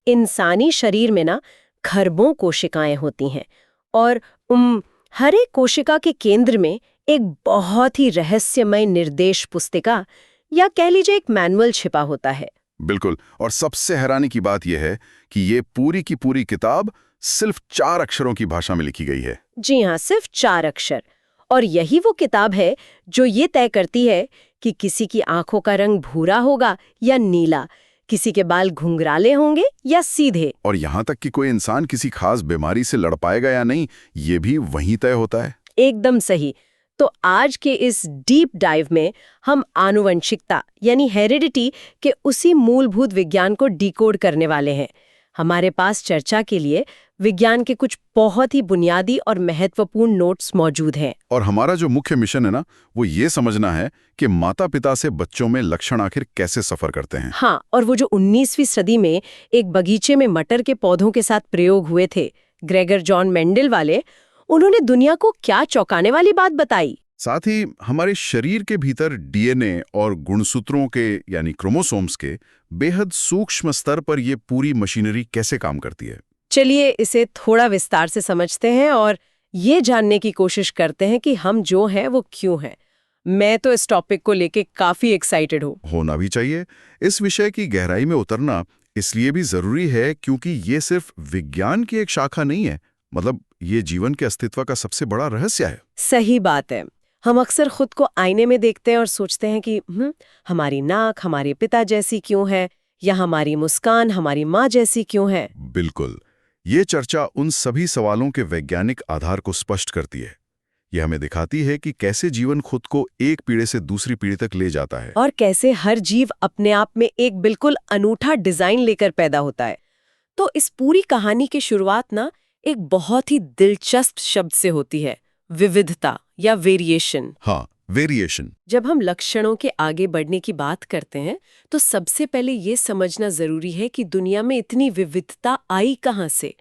इंसानी शरीर में ना खरबों कोशिकाएं होती हैं और हर एक कोशिका के केंद्र में एक बहुत ही रहस्यमय निर्देश पुस्तिका या कह लीजिए एक मैनुअल छिपा होता है। बिल्कुल, और सबसे हैरानी की बात यह है कि ये पूरी की पूरी किताब सिर्फ 4 अक्षरों की भाषा में लिखी गई है। जी हाँ, सिर्फ 4 अक्षर। और यही वो किताब है जो ये तय करती है कि किसी की आंखों का रंग भूरा होगा या नीला, किसी के बाल घुंघराले होंगे या सीधे, और यहाँ तक कि कोई इंसान किसी खास बीमारी से लड़ पाएगा या नहीं, ये भी वहीं तय होता है। एकदम सही। तो आज के इस डीप डाइव में हम आनुवंशिकता यानी हेरिडिटी के उसी मूलभूत विज्ञान को डिकोड करने वाले हैं। हमारे पास चर्चा के लिए विज्ञान के कुछ बहुत ही बुनियादी और महत्वपूर्ण नोट्स मौजूद हैं। और हमारा जो मुख्य मिशन है ना, वो ये समझना है कि माता पिता से बच्चों में लक्षण आखिर कैसे सफर करते हैं। हाँ, और वो जो 19वीं सदी में एक बगीचे में मटर के पौधों के साथ प्रयोग हुए थे, ग्रेगर जॉन मेंडल वाले, उन्होंने दुनिया को क्या चौंकाने वाली बात बताई। साथ ही हमारे शरीर के भीतर डीएनए और गुणसूत्रों के यानी क्रोमोसोम्स के बेहद सूक्ष्म स्तर पर ये पूरी मशीनरी कैसे काम करती है। चलिए इसे थोड़ा विस्तार से समझते हैं और ये जानने की कोशिश करते हैं कि हम जो हैं वो क्यों हैं। मैं तो इस टॉपिक को लेके काफी एक्साइटेड हूँ। होना भी चाहिए। इस विषय की गहराई में उतरना इसलिए भी जरूरी है क्योंकि ये सिर्फ विज्ञान की एक शाखा नहीं है, मतलब ये जीवन के अस्तित्व का सबसे बड़ा रहस्य है। सही बात है। हम अक्सर खुद को आईने में देखते हैं और सोचते हैं कि हमारी नाक हमारे पिता जैसी क्यों है, या हमारी मुस्कान हमारी माँ जैसी क्यों है। बिल्कुल, ये चर्चा उन सभी सवालों के वैज्ञानिक आधार को स्पष्ट करती है। यह हमें दिखाती है कि कैसे जीवन खुद को एक पीढ़ी से दूसरी पीढ़ी तक ले जाता है और कैसे हर जीव अपने आप में एक बिल्कुल अनूठा डिजाइन लेकर पैदा होता है। तो इस पूरी कहानी की शुरुआत ना एक बहुत ही दिलचस्प शब्द से होती है, विविधता या वेरिएशन। हाँ, वेरिएशन। जब हम लक्षणों के आगे बढ़ने की बात करते हैं तो सबसे पहले ये समझना जरूरी है कि दुनिया में इतनी विविधता आई कहाँ से।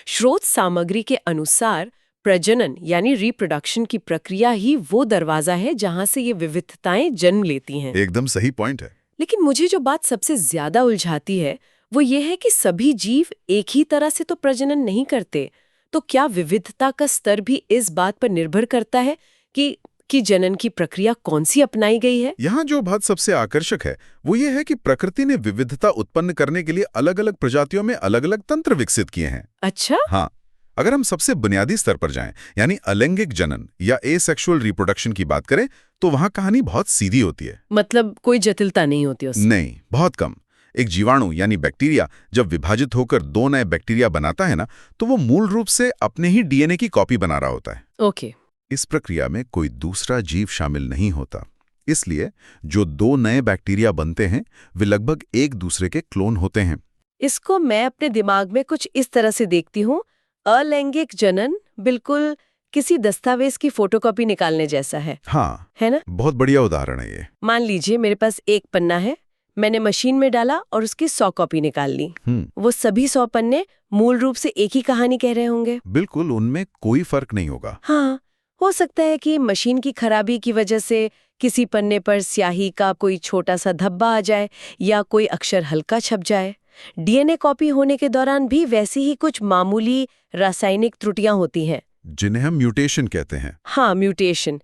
स्रोत सामग्री के अनुसार प्रजनन यानी रिप्रोडक्शन की प्रक्रिया ही वो दरवाजा है जहां से ये विविधताएं जन्म लेती हैं। एकदम सही पॉइंट है। लेकिन मुझे जो बात सबसे ज्यादा उलझाती है वो ये है कि सभी जीव एक ही तरह से तो प्रजनन नहीं करते। तो क्या विविधता का स्तर भी इस बात पर निर्भर करता है कि जनन की प्रक्रिया कौन सी अपनाई गई है? यहाँ जो बात सबसे आकर्षक है वो ये है कि प्रकृति ने विविधता उत्पन्न करने के लिए अलग अलग प्रजातियों में अलग अलग तंत्र विकसित किए हैं। अच्छा? हाँ, अगर हम सबसे बुनियादी स्तर पर जाएं, यानी अलैंगिक जनन या एसेक्सुअल रिप्रोडक्शन की बात करें, तो वहाँ कहानी बहुत सीधी होती है। मतलब कोई जटिलता नहीं होती उसमें? नहीं, बहुत कम। एक जीवाणु यानी बैक्टीरिया जब विभाजित होकर 2 नए बैक्टीरिया बनाता है ना, तो वो मूल रूप से अपने ही डीएनए की कॉपी बना रहा होता है। ओके। इस प्रक्रिया में कोई दूसरा जीव शामिल नहीं होता। इसलिए जो 2 नए बैक्टीरिया बनते हैं वे लगभग एक दूसरे के क्लोन होते हैं। इसको मैं अपने दिमाग में कुछ इस तरह से देखती हूँ, अलैंगिक जनन बिल्कुल किसी दस्तावेज की फोटोकॉपी निकालने जैसा है। हाँ, है ना? बहुत बढ़िया उदाहरण है ये। मान लीजिए मेरे पास एक पन्ना है, मैंने मशीन में डाला और उसकी 100 कॉपी निकाल ली। वो सभी 100 पन्ने मूल रूप से एक ही कहानी कह रहे होंगे। बिल्कुल, उनमें कोई फर्क नहीं होगा। हाँ, हो सकता है कि मशीन की खराबी की वजह से किसी पन्ने पर स्याही का कोई छोटा सा धब्बा आ जाए या कोई अक्षर हल्का छप जाए। डीएनए कॉपी होने के दौरान भी वैसी ही कुछ मामूली रासायनिक त्रुटियां होती हैं, जिन्हें हम म्यूटेशन कहते हैं। हाँ, म्यूटेशन।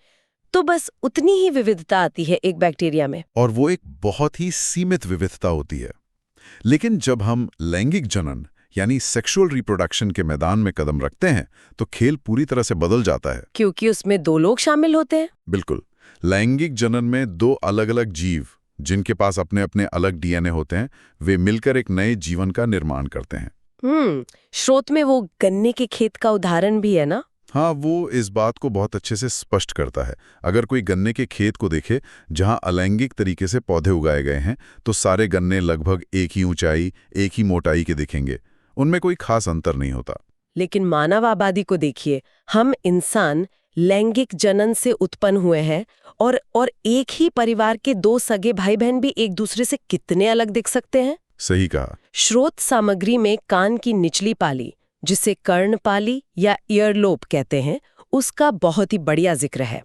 तो बस उतनी ही विविधता आती है एक बैक्टीरिया में, और वो एक बहुत ही सीमित विविधता होती है। लेकिन जब हम लैंगिक जनन यानी सेक्सुअल रिप्रोडक्शन के मैदान में कदम रखते हैं तो खेल पूरी तरह से बदल जाता है, क्योंकि उसमें 2 लोग शामिल होते हैं। बिल्कुल, लैंगिक जनन में 2 अलग-अलग जीव जिनके पास अपने अपने अलग डीएनए होते हैं, वे मिलकर एक नए जीवन का निर्माण करते हैं। स्रोत में वो गन्ने के खेत का उदाहरण भी है ना? हाँ, वो इस बात को बहुत अच्छे से स्पष्ट करता है। अगर कोई गन्ने के खेत को देखे जहां अलैंगिक तरीके से पौधे उगाए गए हैं, तो सारे गन्ने लगभग एक ही ऊंचाई, एक ही मोटाई के दिखेंगे। उनमें कोई खास अंतर नहीं होता। लेकिन मानव आबादी को देखिए, हम इंसान लैंगिक जनन से उत्पन्न हुए हैं और एक ही परिवार के 2 सगे भाई बहन भी एक दूसरे से कितने अलग दिख सकते हैं। सही कहा। स्रोत सामग्री में कान की निचली पाली, जिसे कर्णपाली या ईयरलोब कहते हैं, उसका बहुत ही बढ़िया जिक्र है।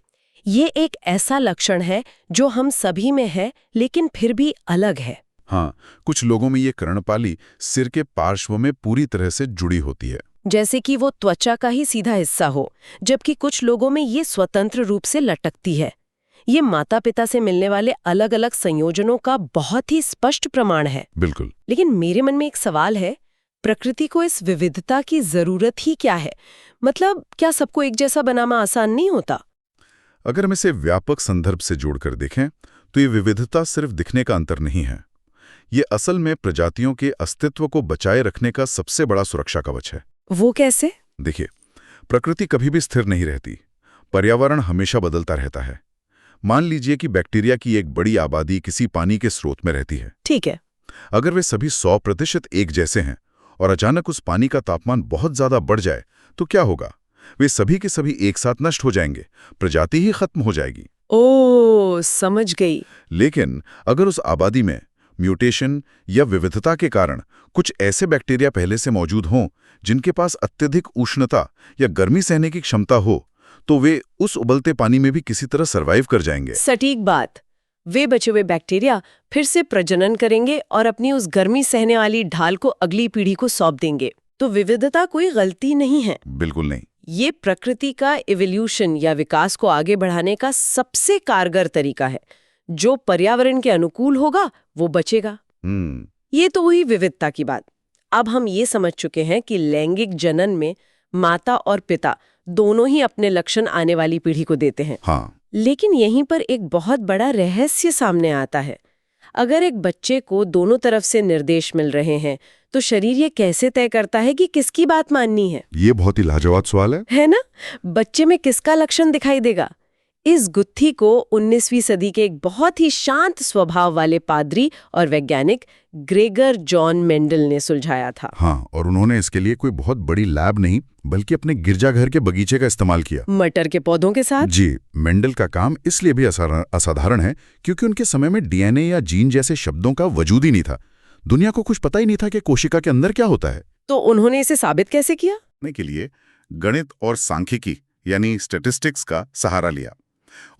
ये एक ऐसा लक्षण है जो हम सभी में है लेकिन फिर भी अलग है। हाँ, कुछ लोगों में ये कर्णपाली सिर के पार्श्व में पूरी तरह से जुड़ी होती है। जैसे कि वो त्वचा का ही सीधा हिस्सा हो, जबकि कुछ लोगों में ये स्वतंत्र रूप से लटकती है। ये माता पिता से मिलने वाले अलग अलग संयोजनों का बहुत ही स्पष्ट प्रमाण है। बिल्कुल। लेकिन मेरे मन में एक सवाल है, प्रकृति को इस विविधता की जरूरत ही क्या है? मतलब क्या सबको एक जैसा बनाना आसान नहीं होता? अगर हम इसे व्यापक संदर्भ से जोड़कर देखें तो ये विविधता सिर्फ दिखने का अंतर नहीं है। ये असल में प्रजातियों के अस्तित्व को बचाए रखने का सबसे बड़ा सुरक्षा कवच है। वो कैसे? देखिए, प्रकृति कभी भी स्थिर नहीं रहती। पर्यावरण हमेशा बदलता रहता है। मान लीजिए कि बैक्टीरिया की एक बड़ी आबादी किसी पानी के स्रोत में रहती है। ठीक है। अगर वे सभी 100% एक जैसे हैं और अचानक उस पानी का तापमान बहुत ज्यादा बढ़ जाए तो क्या होगा? वे सभी के सभी एक साथ नष्ट हो जाएंगे, प्रजाति ही खत्म हो जाएगी। ओ, समझ गई। लेकिन अगर उस आबादी में म्यूटेशन या विविधता के कारण कुछ ऐसे बैक्टीरिया पहले से मौजूद हों जिनके पास अत्यधिक उष्णता या गर्मी सहने की क्षमता हो, तो वे उस उबलते पानी में भी किसी तरह सरवाइव कर जाएंगे। सटीक बात। वे बचे हुए बैक्टीरिया फिर से प्रजनन करेंगे और अपनी उस गर्मी सहने वाली ढाल को अगली पीढ़ी को सौंप देंगे। तो विविधता कोई गलती नहीं है। बिल्कुल नहीं। ये प्रकृति का इवोल्यूशन या विकास को आगे बढ़ाने का सबसे कारगर तरीका है। जो पर्यावरण के अनुकूल होगा वो बचेगा। ये तो हुई विविधता की बात। अब हम ये समझ चुके हैं कि लैंगिक जनन में माता और पिता दोनों ही अपने लक्षण आने वाली पीढ़ी को देते हैं। हाँ। लेकिन यहीं पर एक बहुत बड़ा रहस्य सामने आता है। अगर एक बच्चे को दोनों तरफ से निर्देश मिल रहे हैं तो शरीर ये कैसे तय करता है कि किसकी बात माननी है? ये बहुत ही लाजवाब सवाल है ना? बच्चे में किसका लक्षण दिखाई देगा? इस गुत्थी को 19वीं सदी के एक बहुत ही शांत स्वभाव वाले पादरी और वैज्ञानिक ग्रेगर जॉन मेंडल ने सुलझाया था। हाँ, और उन्होंने इसके लिए कोई बहुत बड़ी लैब नहीं बल्कि अपने गिरजाघर के बगीचे का इस्तेमाल किया। मटर के पौधों के साथ? जी। मेंडल का काम इसलिए भी असाधारण है क्योंकि उनके समय में डीएनए या जीन जैसे शब्दों का वजूद ही नहीं था। दुनिया को कुछ पता ही नहीं था कि कोशिका के अंदर क्या होता है। तो उन्होंने इसे साबित कैसे किया? के लिए गणित और सांख्यिकी यानी स्टैटिस्टिक्स का सहारा लिया।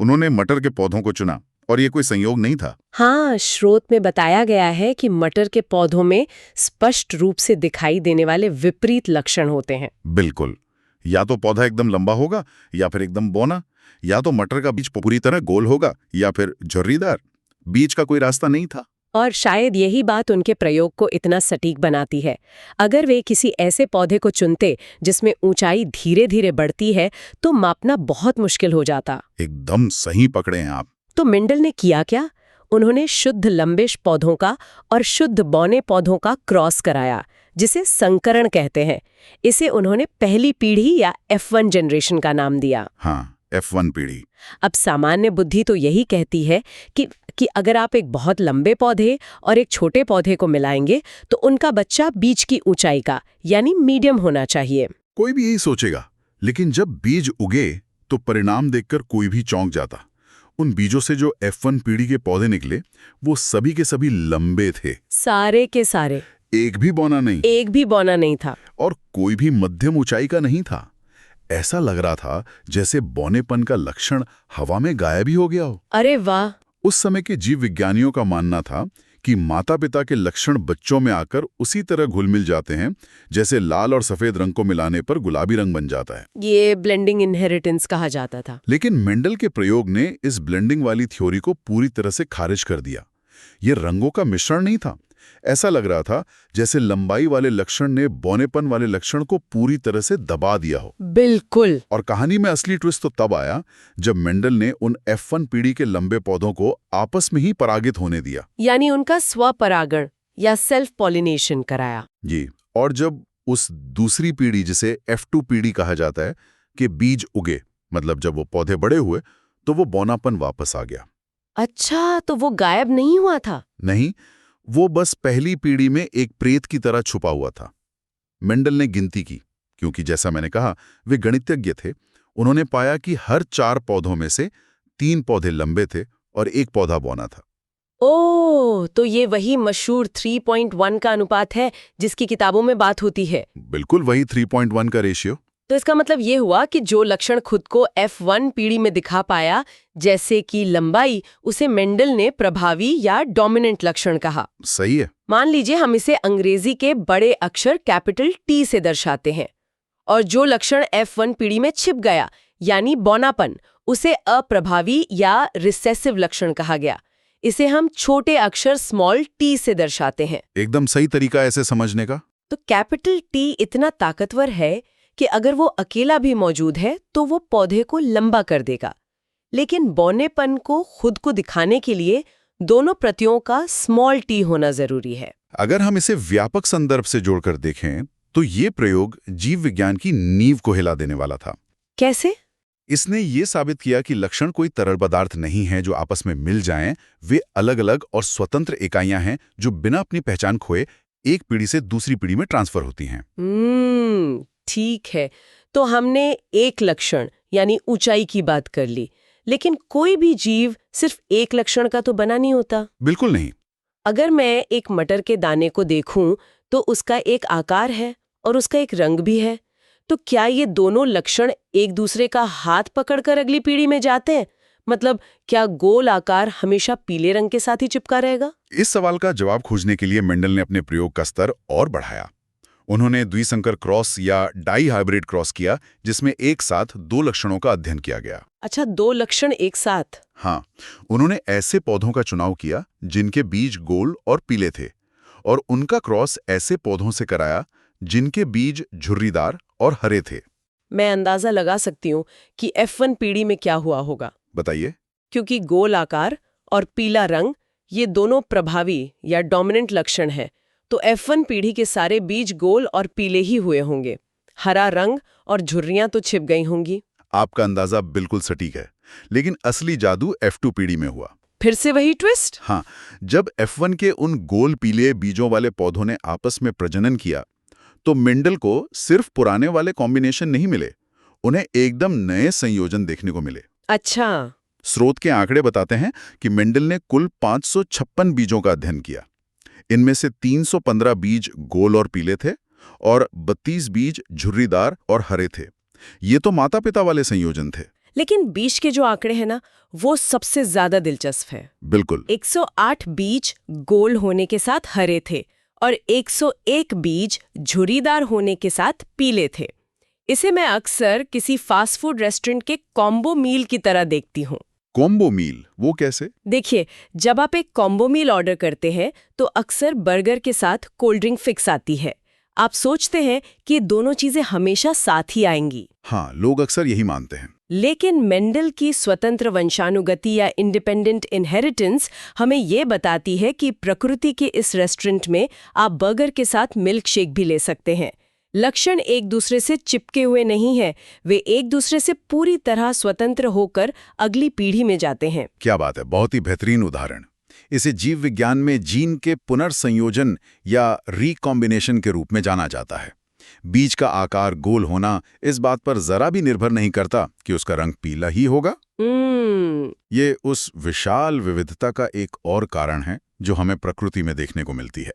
उन्होंने मटर के पौधों को चुना और ये कोई संयोग नहीं था। हाँ, स्रोत में बताया गया है कि मटर के पौधों में स्पष्ट रूप से दिखाई देने वाले विपरीत लक्षण होते हैं। बिल्कुल। या तो पौधा एकदम लंबा होगा या फिर एकदम बौना, या तो मटर का बीज पूरी तरह गोल होगा या फिर झुर्रीदार। बीच का कोई रास्ता नहीं था। और शायद यही बात उनके प्रयोग को इतना सटीक बनाती है। अगर वे किसी ऐसे पौधे को चुनते जिसमें ऊंचाई धीरे धीरे बढ़ती है तो मापना बहुत मुश्किल हो जाता। एकदम सही पकड़े हैं आप। तो मेंडल ने किया क्या? उन्होंने शुद्ध लंबे पौधों का और शुद्ध बौने पौधों का क्रॉस कराया, जिसे संकरण कहते हैं। इसे उन्होंने पहली पीढ़ी या F1 जनरेशन का नाम दिया। हाँ, F1 पीढ़ी। अब सामान्य बुद्धि तो यही कहती है कि अगर आप एक बहुत लंबे पौधे और एक छोटे पौधे को मिलाएंगे तो उनका बच्चा बीच की ऊंचाई का यानी मीडियम होना चाहिए। कोई भी यही सोचेगा, लेकिन जब बीज उगे तो परिणाम देखकर कोई भी चौंक जाता। उन बीजों से जो F1 पीढ़ी के पौधे निकले वो सभी के सभी लंबे थे। सारे के सारे। एक भी बौना नहीं। एक भी बौना नहीं था। और कोई भी मध्यम ऊंचाई का नहीं था। ऐसा लग रहा था जैसे बौनेपन का लक्षण हवा में गायब ही हो गया हो। अरे वाह! उस समय के जीव विज्ञानियों का मानना था कि माता पिता के लक्षण बच्चों में आकर उसी तरह घुल मिल जाते हैं जैसे लाल और सफेद रंग को मिलाने पर गुलाबी रंग बन जाता है। ये ब्लेंडिंग इनहेरिटेंस कहा जाता था। लेकिन मेंडल के प्रयोग ने इस ब्लेंडिंग वाली थ्योरी को पूरी तरह से खारिज कर दिया। ये रंगों का मिश्रण नहीं था। ऐसा लग रहा था जैसे लंबाई वाले लक्षण ने बौनेपन वाले लक्षण को पूरी तरह से दबा दिया हो। बिल्कुल। और कहानी में असली ट्विस्ट तो तब आया जब मेंडल ने उन F1 पीढ़ी के लंबे पौधों को आपस में ही परागित होने दिया, यानी उनका स्वपरागण या सेल्फ पॉलिनेशन कराया। जी। और जब उस दूसरी पीढ़ी जिसे F2 पीढ़ी कहा जाता है के बीज उगे, मतलब जब वो पौधे बड़े हुए, तो वो बौनापन वापस आ गया। अच्छा, तो वो गायब नहीं हुआ था? नहीं, वो बस पहली पीढ़ी में एक प्रेत की तरह छुपा हुआ था। मेंडल ने गिनती की, क्योंकि जैसा मैंने कहा वे गणितज्ञ थे। उन्होंने पाया कि हर 4 पौधों में से 3 पौधे लंबे थे और 1 पौधा बौना था। ओह, तो ये वही मशहूर 3.1 का अनुपात है जिसकी किताबों में बात होती है। बिल्कुल वही 3.1 का रेशियो। तो इसका मतलब ये हुआ कि जो लक्षण खुद को F1 पीढ़ी में दिखा पाया, जैसे कि लंबाई, उसे मेंडल ने प्रभावी या डोमिनेंट लक्षण कहा। सही है। मान लीजिए हम इसे अंग्रेजी के बड़े अक्षर कैपिटल T से दर्शाते हैं, और जो लक्षण F1 पीढ़ी में छिप गया, यानी बौनापन, उसे अप्रभावी या रिसेसिव लक्षण कहा गया। इसे हम छोटे अक्षर स्मॉल t से दर्शाते हैं। एकदम सही तरीका ऐसे समझने का। तो कैपिटल T इतना ताकतवर है कि अगर वो अकेला भी मौजूद है तो वो पौधे को लंबा कर देगा। लेकिन बौनेपन को खुद को दिखाने के लिए दोनों प्रतियों का स्मॉल t होना जरूरी है। अगर हम इसे व्यापक संदर्भ से जोड़कर देखें तो ये प्रयोग जीव विज्ञान की नींव को हिला देने वाला था। कैसे? इसने ये साबित किया कि लक्षण कोई तरल पदार्थ नहीं है जो आपस में मिल जाएं, वे अलग-अलग और स्वतंत्र इकाइयां हैं जो बिना अपनी पहचान खोए एक पीढ़ी से दूसरी पीढ़ी में ट्रांसफर होती हैं। ठीक है। तो हमने एक लक्षण यानी ऊंचाई की बात कर ली, लेकिन कोई भी जीव सिर्फ एक लक्षण का तो बना नहीं होता। बिल्कुल नहीं। अगर मैं एक मटर के दाने को देखूं तो उसका एक आकार है और उसका एक रंग भी है। तो क्या ये दोनों लक्षण एक दूसरे का हाथ पकड़कर अगली पीढ़ी में जाते हैं? मतलब क्या गोल आकार हमेशा पीले रंग के साथ ही चिपका रहेगा? इस सवाल का जवाब खोजने के लिए मेंडल ने अपने प्रयोग का स्तर और बढ़ाया। उन्होंने द्विसंकर क्रॉस या डाई हाइब्रिड क्रॉस किया, जिसमें एक साथ दो लक्षणों का अध्ययन किया गया। अच्छा, दो लक्षण एक साथ? हाँ, उन्होंने ऐसे पौधों का चुनाव किया जिनके बीज गोल और पीले थे, और उनका क्रॉस ऐसे पौधों से कराया जिनके बीज झुर्रीदार और हरे थे। मैं अंदाजा लगा सकती हूँ कि F1 पीढ़ी में क्या हुआ होगा। बताइए। क्योंकि गोल आकार और पीला रंग ये दोनों प्रभावी या डोमिनेंट लक्षण हैं, तो F1 पीढ़ी के सारे बीज गोल और पीले ही हुए होंगे। हरा रंग और झुर्रियां तो छिप गई होंगी। आपका अंदाजा बिल्कुल सटीक है, लेकिन असली जादू F2 पीढ़ी में हुआ। फिर से वही ट्विस्ट? हाँ, जब F1 के उन गोल पीले बीजों वाले पौधों ने आपस में प्रजनन किया, तो मेंडल को सिर्फ पुराने वाले कॉम्बिनेशन नहीं मिले, उन्हें एकदम नए संयोजन देखने को मिले। अच्छा। स्रोत के आंकड़े बताते हैं कि मेंडल ने कुल 556 बीजों का अध्ययन किया। इनमें से 315 बीज गोल और पीले थे और 32 बीज झुर्रीदार और हरे थे। ये तो माता पिता वाले संयोजन थे। लेकिन बीज के जो आंकड़े हैं ना, वो सबसे ज्यादा दिलचस्प है। बिल्कुल। 108 बीज गोल होने के साथ हरे थे और 101 बीज झुर्रीदार होने के साथ पीले थे। इसे मैं अक्सर किसी फास्ट फूड रेस्टोरेंट के कॉम्बो मील की तरह देखती हूँ। कॉम्बो मील, वो कैसे? देखिए, जब आप एक कॉम्बो मील ऑर्डर करते हैं तो अक्सर बर्गर के साथ कोल्ड ड्रिंक फिक्स आती है। आप सोचते हैं कि दोनों चीजें हमेशा साथ ही आएंगी। हाँ, लोग अक्सर यही मानते हैं। लेकिन मेंडल की स्वतंत्र वंशानुगति या इंडिपेंडेंट इनहेरिटेंस हमें ये बताती है कि प्रकृति के इस रेस्टोरेंट में आप बर्गर के साथ मिल्क शेक भी ले सकते हैं। लक्षण एक दूसरे से चिपके हुए नहीं हैं, वे एक दूसरे से पूरी तरह स्वतंत्र होकर अगली पीढ़ी में जाते हैं। क्या बात है, बहुत ही बेहतरीन उदाहरण। इसे जीव विज्ञान में जीन के पुनर्संयोजन या रिकॉम्बिनेशन के रूप में जाना जाता है। बीज का आकार गोल होना इस बात पर जरा भी निर्भर नहीं करता कि उसका रंग पीला ही होगा। ये उस विशाल विविधता का एक और कारण है जो हमें प्रकृति में देखने को मिलती है।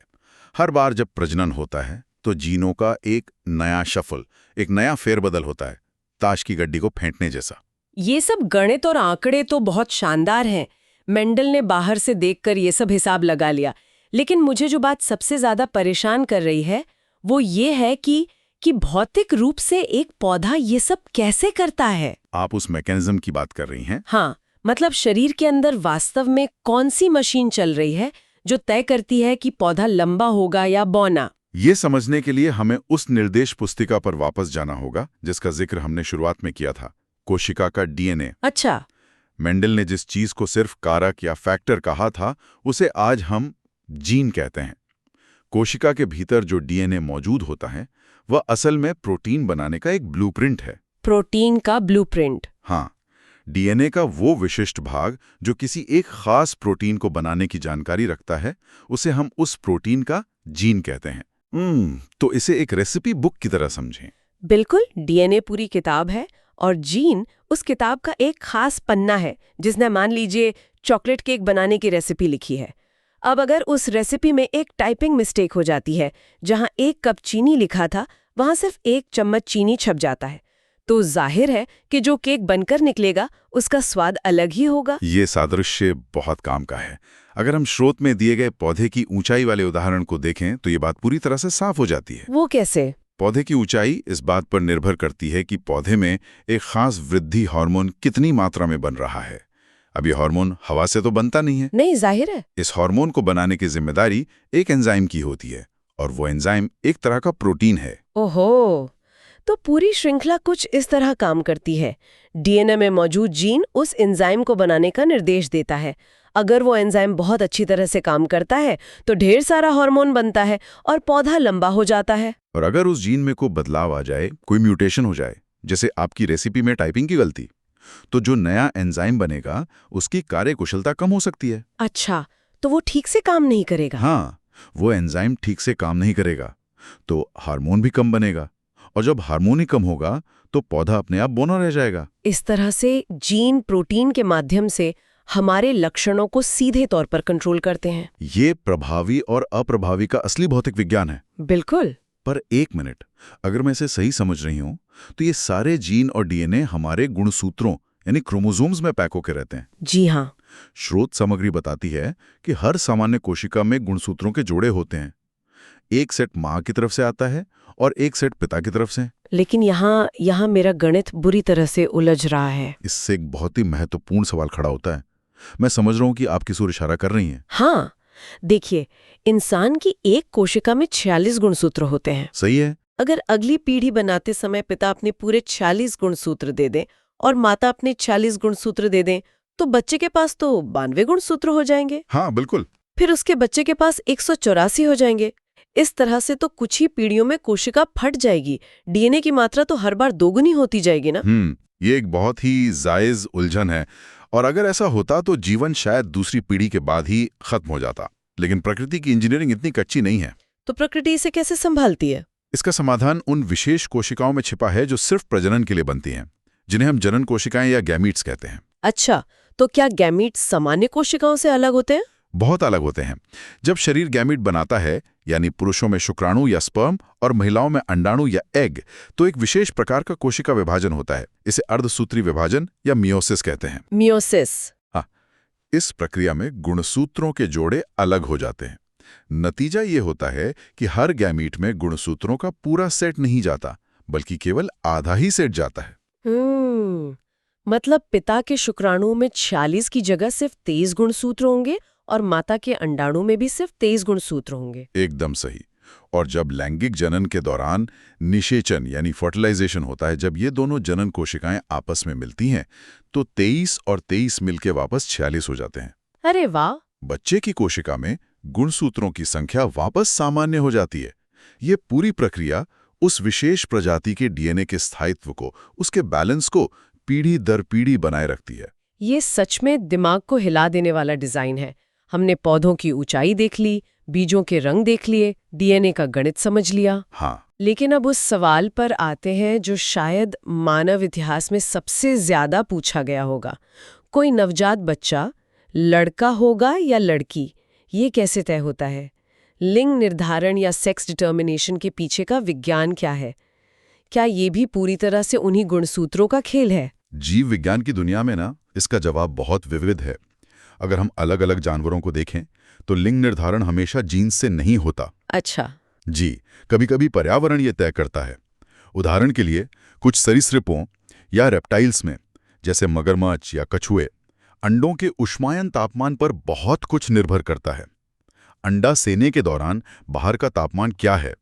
हर बार जब प्रजनन होता है तो जीनों का एक नया शफल, एक नया फेरबदल होता है, ताश की गड्डी को फेंटने जैसा। ये सब गणित और आंकड़े तो बहुत शानदार हैं। मेंडल ने बाहर से देखकर ये सब हिसाब लगा लिया, लेकिन मुझे जो बात सबसे ज्यादा परेशान कर रही है वो ये है कि भौतिक रूप से एक पौधा ये सब कैसे करता है। आप उस मैकेनिज्म की बात कर रही हैं? हाँ, मतलब शरीर के अंदर वास्तव में कौन सी मशीन चल रही है जो तय करती है कि पौधा लंबा होगा या बौना। ये समझने के लिए हमें उस निर्देश पुस्तिका पर वापस जाना होगा जिसका जिक्र हमने शुरुआत में किया था, कोशिका का डीएनए। अच्छा। मेंडल ने जिस चीज को सिर्फ कारक या फैक्टर कहा था, उसे आज हम जीन कहते हैं। कोशिका के भीतर जो डीएनए मौजूद होता है वह असल में प्रोटीन बनाने का एक ब्लूप्रिंट है। प्रोटीन का ब्लूप्रिंट? हाँ, डीएनए का वो विशिष्ट भाग जो किसी एक खास प्रोटीन को बनाने की जानकारी रखता है, उसे हम उस प्रोटीन का जीन कहते हैं। तो इसे एक रेसिपी बुक की तरह समझें। बिल्कुल, डीएनए पूरी किताब है और जीन उस किताब का एक खास पन्ना है जिसने मान लीजिए चॉकलेट केक बनाने की रेसिपी लिखी है। अब अगर उस रेसिपी में एक टाइपिंग मिस्टेक हो जाती है, जहां 1 कप चीनी लिखा था वहां सिर्फ 1 चम्मच चीनी छप जाता है। तो जाहिर है कि जो केक बनकर निकलेगा उसका स्वाद अलग ही होगा। ये सादृश्य बहुत काम का है। अगर हम स्रोत में दिए गए पौधे की ऊंचाई वाले उदाहरण को देखें तो ये बात पूरी तरह से साफ हो जाती है। वो कैसे? पौधे की ऊंचाई इस बात पर निर्भर करती है कि पौधे में एक खास वृद्धि हार्मोन कितनी मात्रा में बन रहा है। अब ये हार्मोन हवा से तो बनता नहीं है। नहीं, जाहिर है। इस हार्मोन को बनाने की जिम्मेदारी एक एंजाइम की होती है, और वो एंजाइम एक तरह का प्रोटीन है। ओहो, तो पूरी श्रृंखला कुछ इस तरह काम करती है। डीएनए में मौजूद जीन उस एंजाइम को बनाने का निर्देश देता है। अगर वो एंजाइम बहुत अच्छी तरह से काम करता है तो ढेर सारा हार्मोन बनता है और पौधा लंबा हो जाता है। और अगर उस जीन में कोई बदलाव आ जाए, कोई म्यूटेशन हो जाए, जैसे आपकी रेसिपी में टाइपिंग की गलती, तो जो नया एंजाइम बनेगा उसकी कार्यकुशलता कम हो सकती है। अच्छा, तो वो ठीक से काम नहीं करेगा? हाँ, वो एंजाइम ठीक से काम नहीं करेगा तो हार्मोन भी कम बनेगा, और जब हार्मोन ही कम होगा तो पौधा अपने आप बौना रह जाएगा। इस तरह से जीन प्रोटीन के माध्यम से हमारे लक्षणों को सीधे तौर पर कंट्रोल करते हैं। ये प्रभावी और अप्रभावी का असली भौतिक विज्ञान है। बिल्कुल। पर एक मिनट, अगर मैं इसे सही समझ रही हूं तो ये सारे जीन और डीएनए हमारे गुणसूत्रों यानी क्रोमोसोम्स में पैक होकर रहते हैं। जी हाँ। स्रोत सामग्री बताती है कि हर सामान्य कोशिका में गुणसूत्रों के जोड़े होते हैं। एक सेट माँ की तरफ से आता है और एक सेट पिता की तरफ से। लेकिन यहाँ मेरा गणित बुरी तरह से उलझ रहा है। इससे एक बहुत ही महत्वपूर्ण सवाल खड़ा होता है। मैं समझ रहा हूं कि आप किस ओर इशारा कर रही हैं। हाँ, देखिए, इंसान की एक कोशिका में 46 गुणसूत्र होते हैं। सही है। अगर अगली पीढ़ी बनाते समय पिता अपने पूरे 46 गुणसूत्र दे दें और माता अपने 46 गुणसूत्र दे दें तो बच्चे के पास तो 92 गुणसूत्र हो जाएंगे। हाँ, बिल्कुल। फिर उसके बच्चे के पास 184 हो जाएंगे। इस तरह से तो कुछ ही पीढ़ियों में कोशिका फट जाएगी। डीएनए की मात्रा तो हर बार दोगुनी होती जाएगी ना। ये एक बहुत ही जायज उलझन है, और अगर ऐसा होता तो जीवन शायद दूसरी पीढ़ी के बाद ही खत्म हो जाता। लेकिन प्रकृति की इंजीनियरिंग इतनी कच्ची नहीं है। तो प्रकृति इसे कैसे संभालती है? इसका समाधान उन विशेष कोशिकाओं में छिपा है जो सिर्फ प्रजनन के लिए बनती हैं, जिन्हें हम जनन कोशिकाएं या गैमीट्स कहते हैं। अच्छा, तो क्या गैमीट्स सामान्य कोशिकाओं से अलग होते हैं? बहुत अलग होते हैं। जब शरीर गैमीट बनाता है, यानी पुरुषों में शुक्राणु या स्पर्म और महिलाओं में अंडाणु या एग, तो एक विशेष प्रकार का कोशिका विभाजन होता है। इसे अर्धसूत्री विभाजन या मियोसिस कहते हैं। मियोसिस। हाँ, इस प्रक्रिया में गुणसूत्रों के जोड़े अलग हो जाते हैं। नतीजा ये होता है कि हर गैमीट में गुणसूत्रों का पूरा सेट नहीं जाता, बल्कि केवल आधा ही सेट जाता है। मतलब पिता के शुक्राणु में 46 की जगह सिर्फ 23 गुणसूत्र होंगे और माता के अंडाणु में भी सिर्फ 23 गुणसूत्र होंगे। एकदम सही। और जब लैंगिक जनन के दौरान निषेचन यानी फर्टिलाइजेशन होता है, जब ये दोनों जनन कोशिकाएं आपस में मिलती हैं, तो 23 और 23 मिलके वापस 46 हो जाते हैं। अरे वाह! बच्चे की कोशिका में गुणसूत्रों की संख्या वापस सामान्य हो जाती है। ये पूरी प्रक्रिया उस विशेष प्रजाति के डीएनए के स्थायित्व को, उसके बैलेंस को पीढ़ी दर पीढ़ी बनाए रखती है। ये सच में दिमाग को हिला देने वाला डिजाइन है। हमने पौधों की ऊंचाई देख ली, बीजों के रंग देख लिए, डीएनए का गणित समझ लिया। हाँ, लेकिन अब उस सवाल पर आते हैं जो शायद मानव इतिहास में सबसे ज्यादा पूछा गया होगा। कोई नवजात बच्चा लड़का होगा या लड़की, ये कैसे तय होता है? लिंग निर्धारण या सेक्स डिटर्मिनेशन के पीछे का विज्ञान क्या है? क्या ये भी पूरी तरह से उन्हीं गुणसूत्रों का खेल है? जीव विज्ञान की दुनिया में ना इसका जवाब बहुत विविध है। अगर हम अलग अलग जानवरों को देखें तो लिंग निर्धारण हमेशा जीन्स से नहीं होता। अच्छा जी, कभी-कभी पर्यावरण ये तय करता है। उदाहरण के लिए कुछ सरीसृपों या रेप्टाइल्स में, जैसे मगरमच्छ या कछुए, अंडों के ऊष्मायन तापमान पर बहुत कुछ निर्भर करता है। अंडा सेने के दौरान बाहर का तापमान क्या है,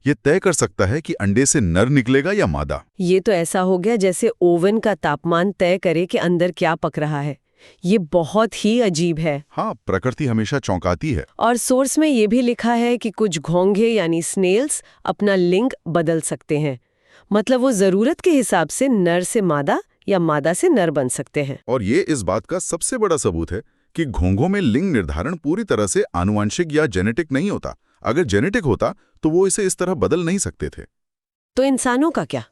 ये तय कर सकता है कि अंडे से नर निकलेगा या मादा। ये तो ऐसा हो गया जैसे ओवन का तापमान तय करे कि अंदर क्या पक रहा है। ये बहुत ही अजीब है। हाँ, प्रकृति हमेशा चौंकाती है। और सोर्स में ये भी लिखा है कि कुछ घोंघे यानी स्नेल्स अपना लिंग बदल सकते हैं। मतलब वो जरूरत के हिसाब से नर से मादा या मादा से नर बन सकते हैं। और ये इस बात का सबसे बड़ा सबूत है कि घोंघों में लिंग निर्धारण पूरी तरह से आनुवंशिक या जेनेटिक नहीं होता। अगर जेनेटिक होता तो वो इसे इस तरह बदल नहीं सकते थे। तो इंसानों का क्या?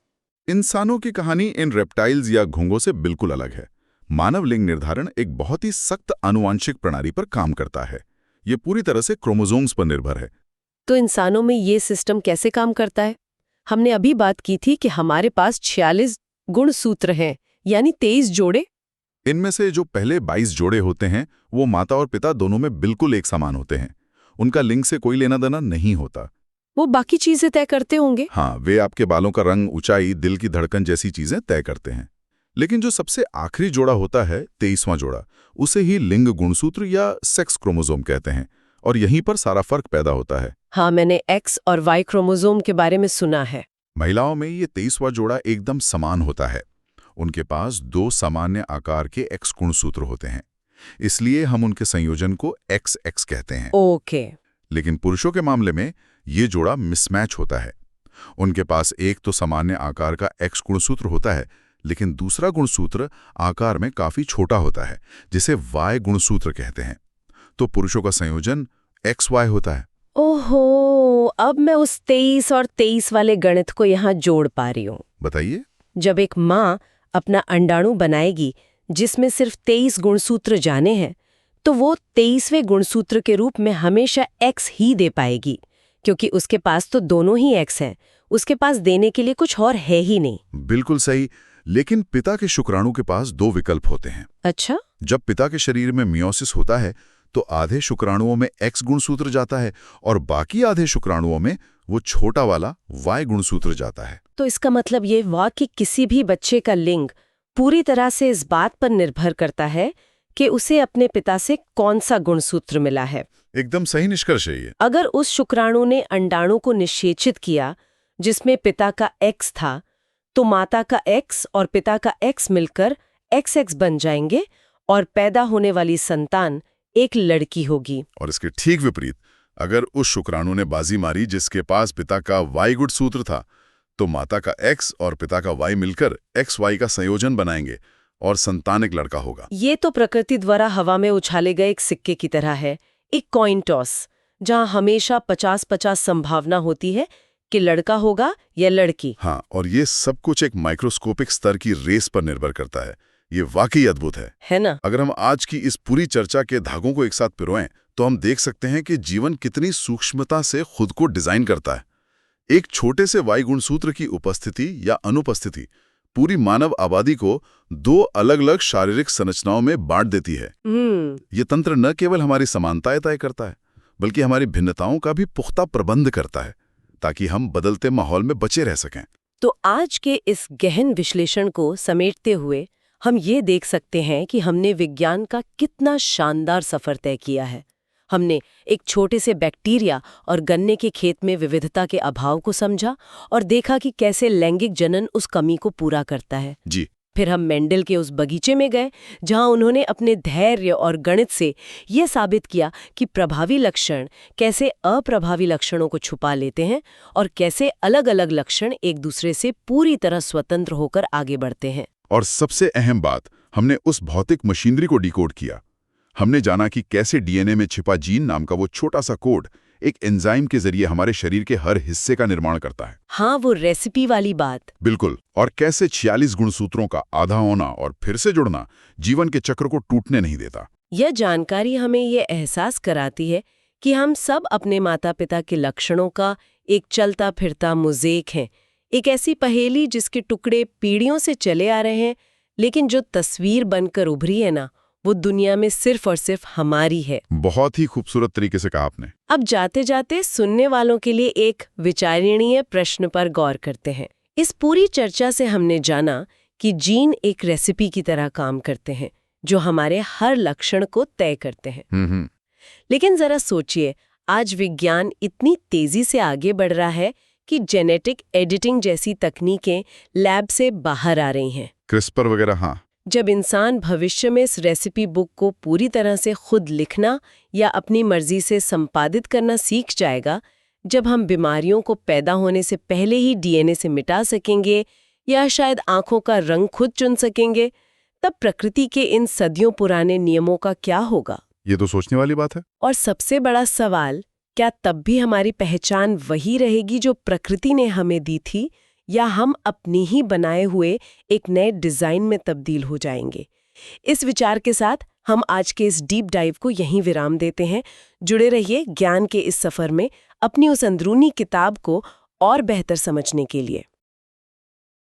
इंसानों की कहानी इन रेप्टाइल्स या घोंघों से बिल्कुल अलग है। मानव लिंग निर्धारण एक बहुत ही सख्त आनुवंशिक प्रणाली पर काम करता है। ये पूरी तरह से क्रोमोसोम्स पर निर्भर है। तो इंसानों में ये सिस्टम कैसे काम करता है? हमने अभी बात की थी कि हमारे पास 46 गुणसूत्र हैं, यानी 23 जोड़े। इनमें से जो पहले 22 जोड़े होते हैं वो माता और पिता दोनों में बिल्कुल एक समान होते हैं। उनका लिंग से कोई लेना देना नहीं होता। वो बाकी चीजें तय करते होंगे। हाँ, वे आपके बालों का रंग, ऊंचाई, दिल की धड़कन जैसी चीजें तय करते हैं। लेकिन जो सबसे आखिरी जोड़ा होता है, 23वां जोड़ा, उसे ही लिंग गुणसूत्र या सेक्स क्रोमोसोम कहते हैं, और यहीं पर सारा फर्क पैदा होता है। हाँ, मैंने एक्स और वाई क्रोमोसोम के बारे में सुना है। महिलाओं में ये 23वां जोड़ा एकदम समान होता है। उनके पास 2 सामान्य आकार के एक्स गुणसूत्र होते हैं, इसलिए हम उनके संयोजन को XX कहते हैं। ओके। लेकिन पुरुषों के मामले में ये जोड़ा मिसमैच होता है। उनके पास एक तो सामान्य आकार का एक्स गुणसूत्र होता है, लेकिन दूसरा गुणसूत्र आकार में काफी छोटा होता है, जिसे वाई गुणसूत्र कहते हैं। तो पुरुषों का संयोजन XY होता है। ओहो, अब मैं उस 23 और 23 वाले गणित को यहाँ जोड़ पा रही हूँ। बताइए। जब एक माँ अपना अंडाणु बनाएगी जिसमें सिर्फ 23 गुणसूत्र जाने हैं, तो वो 23वें गुणसूत्र के रूप में हमेशा X ही दे पाएगी, क्योंकि उसके पास तो दोनों ही X हैं। उसके पास देने के लिए कुछ और है ही नहीं। बिल्कुल सही। लेकिन पिता के शुक्राणु के पास 2 विकल्प होते हैं। अच्छा। जब पिता के शरीर में मियोसिस होता है तो आधे शुक्राणुओं में X गुणसूत्र जाता है और बाकी आधे शुक्राणुओं में वो छोटा वाला Y गुणसूत्र जाता है। तो इसका मतलब ये हुआ कि किसी भी बच्चे का लिंग पूरी तरह से इस बात पर निर्भर करता है कि उसे अपने पिता से कौन सा गुणसूत्र मिला है। एकदम सही निष्कर्ष है ये। अगर उस शुक्राणु ने अंडाणु को निषेचित किया जिसमें पिता का X था, तो माता का X और पिता का X मिलकर XX बन जाएंगे और पैदा होने वाली संतान एक लड़की होगी। और इसके ठीक विपरीत, अगर उस शुक्राणु ने बाजी मारी जिसके पास पिता का Y गुणसूत्र था, तो माता का X और पिता का Y मिलकर XY का संयोजन बनाएंगे और संतान एक लड़का होगा। ये तो प्रकृति द्वारा हवा में उछाले गए एक सिक्के की तरह है, एक कॉइन टॉस, जहां हमेशा 50-50 संभावना होती है कि लड़का होगा या लड़की। हाँ, और ये सब कुछ एक माइक्रोस्कोपिक स्तर की रेस पर निर्भर करता है। ये वाकई अद्भुत है ना? अगर हम आज की इस पूरी चर्चा के धागों को एक साथ पिरोएं, तो हम देख सकते हैं कि जीवन कितनी सूक्ष्मता से खुद को डिजाइन करता है। एक छोटे से वाई गुणसूत्र की उपस्थिति या अनुपस्थिति पूरी मानव आबादी को 2 अलग-अलग शारीरिक संरचनाओं में बांट देती है। ये तंत्र न केवल हमारी समानताएं तय करता है, बल्कि हमारी भिन्नताओं का भी पुख्ता प्रबंध करता है, ताकि हम बदलते माहौल में बचे रह सकें। तो आज के इस गहन विश्लेषण को समेटते हुए हम ये देख सकते हैं कि हमने विज्ञान का कितना शानदार सफर तय किया है। हमने एक छोटे से बैक्टीरिया और गन्ने के खेत में विविधता के अभाव को समझा और देखा कि कैसे लैंगिक जनन उस कमी को पूरा करता है। जी। फिर हम मेंडल के उस बगीचे में गए जहां उन्होंने अपने धैर्य और गणित से ये साबित किया कि प्रभावी लक्षण कैसे अप्रभावी लक्षणों को छुपा लेते हैं और कैसे अलग-अलग लक्षण एक दूसरे से पूरी तरह स्वतंत्र होकर आगे बढ़ते हैं। और सबसे अहम बात, हमने उस भौतिक मशीनरी को डिकोड किया। हमने जाना कि कैसे डीएनए में छिपा जीन नाम का वो छोटा सा कोड एक एंजाइम के जरिए हमारे शरीर के हर हिस्से का निर्माण करता है। हाँ, वो रेसिपी वाली बात। बिल्कुल। और कैसे 46 गुणसूत्रों का आधा होना और फिर से जुड़ना जीवन के चक्र को टूटने नहीं देता। यह जानकारी हमें ये एहसास कराती है कि हम सब अपने माता पिता के लक्षणों का एक चलता फिरता मोज़ेक हैं, एक ऐसी पहेली जिसके टुकड़े पीढ़ियों से चले आ रहे हैं, लेकिन जो तस्वीर बनकर उभरी है ना, वो दुनिया में सिर्फ और सिर्फ हमारी है। बहुत ही खूबसूरत तरीके से कहा आपने। अब जाते जाते सुनने वालों के लिए एक विचारणीय प्रश्न पर गौर करते हैं। इस पूरी चर्चा से हमने जाना कि जीन एक रेसिपी की तरह काम करते हैं जो हमारे हर लक्षण को तय करते हैं। लेकिन जरा सोचिए, आज विज्ञान इतनी तेजी से आगे बढ़ रहा है कि जेनेटिक एडिटिंग जैसी तकनीकें लैब से बाहर आ रही हैं। क्रिस्पर वगैरह। हाँ। जब इंसान भविष्य में इस रेसिपी बुक को पूरी तरह से खुद लिखना या अपनी मर्जी से संपादित करना सीख जाएगा, जब हम बीमारियों को पैदा होने से पहले ही डीएनए से मिटा सकेंगे या शायद आंखों का रंग खुद चुन सकेंगे, तब प्रकृति के इन सदियों पुराने नियमों का क्या होगा? ये तो सोचने वाली बात है। और सबसे बड़ा सवाल, क्या तब भी हमारी पहचान वही रहेगी जो प्रकृति ने हमें दी थी, या हम अपनी ही बनाए हुए एक नए डिजाइन में तब्दील हो जाएंगे? इस विचार के साथ हम आज के इस डीप डाइव को यहीं विराम देते हैं। जुड़े रहिए ज्ञान के इस सफर में, अपनी उस अंदरूनी किताब को और बेहतर समझने के लिए।